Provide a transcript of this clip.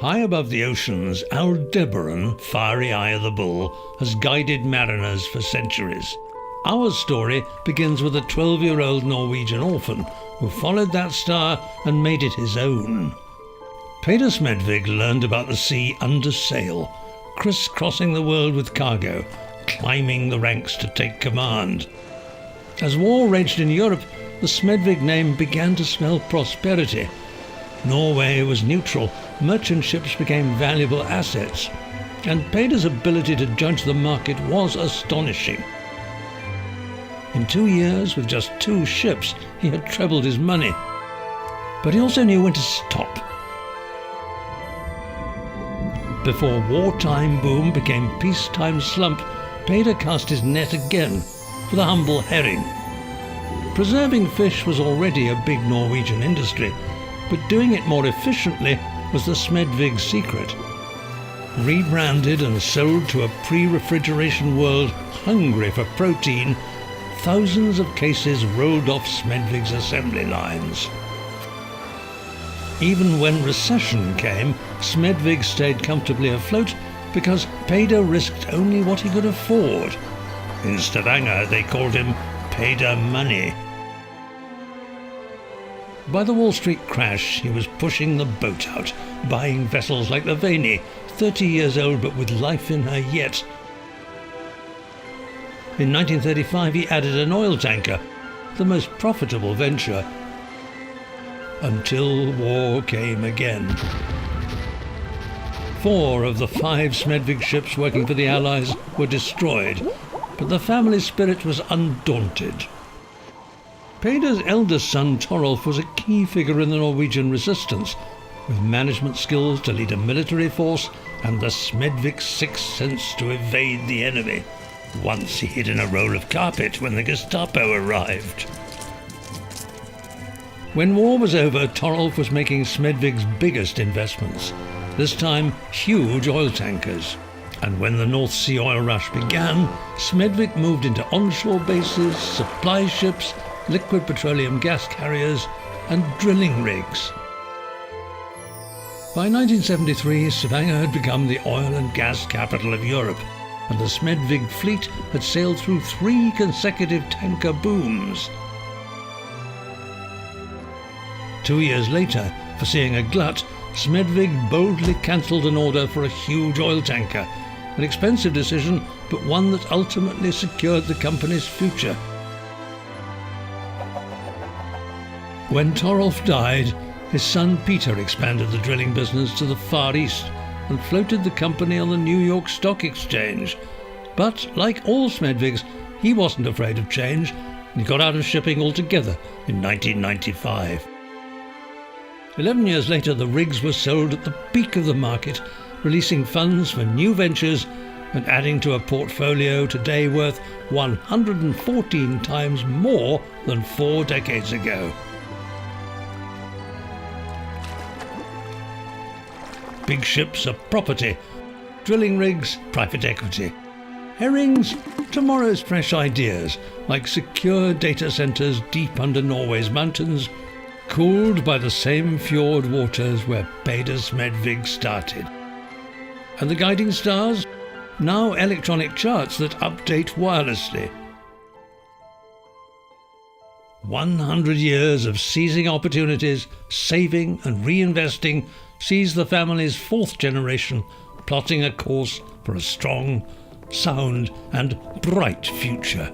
High above the oceans, Aldebaran, fiery eye of the bull, has guided mariners for centuries. Our story begins with a 12-year-old Norwegian orphan who followed that star and made it his own. Peder Smedvig learned about the sea under sail, crisscrossing the world with cargo, climbing the ranks to take command. As war raged in Europe, the Smedvig name began to smell prosperity. Norway was neutral, merchant ships became valuable assets, and Peder's ability to judge the market was astonishing. In 2 years, with just 2 ships, he had trebled his money. But he also knew when to stop. Before wartime boom became peacetime slump, Peder cast his net again for the humble herring. Preserving fish was already a big Norwegian industry, but doing it more efficiently was the Smedvig secret. Rebranded and sold to a pre-refrigeration world hungry for protein, thousands of cases rolled off Smedvig's assembly lines. Even when recession came, Smedvig stayed comfortably afloat because Peder risked only what he could afford. In Stavanger, they called him Peder Money. By the Wall Street crash, he was pushing the boat out, buying vessels like the Veni, 30 years old but with life in her yet. In 1935, he added an oil tanker, the most profitable venture, until war came again. 4 of the 5 Smedvig ships working for the Allies were destroyed, but the family spirit was undaunted. Peder's eldest son Torolf was a key figure in the Norwegian resistance, with management skills to lead a military force and the Smedvig sixth sense to evade the enemy. Once he hid in a roll of carpet when the Gestapo arrived. When war was over, Torolf was making Smedvig's biggest investments, this time huge oil tankers. And when the North Sea oil rush began, Smedvig moved into onshore bases, supply ships, liquid petroleum gas carriers, and drilling rigs. By 1973, Stavanger had become the oil and gas capital of Europe, and the Smedvig fleet had sailed through 3 consecutive tanker booms. 2 years later, foreseeing a glut, Smedvig boldly cancelled an order for a huge oil tanker, an expensive decision, but one that ultimately secured the company's future. When Torolf died, his son Peter expanded the drilling business to the Far East and floated the company on the New York Stock Exchange. But, like all Smedvigs, he wasn't afraid of change, and he got out of shipping altogether in 1995. 11 years later, the rigs were sold at the peak of the market, releasing funds for new ventures and adding to a portfolio today worth 114 times more than 4 decades ago. Big ships are property, drilling rigs, private equity. Herrings, tomorrow's fresh ideas, like secure data centers deep under Norway's mountains, cooled by the same fjord waters where Peder Smedvig started. And the guiding stars? Now electronic charts that update wirelessly. 100 years of seizing opportunities, saving and reinvesting sees the family's 4th generation plotting a course for a strong, sound and bright future.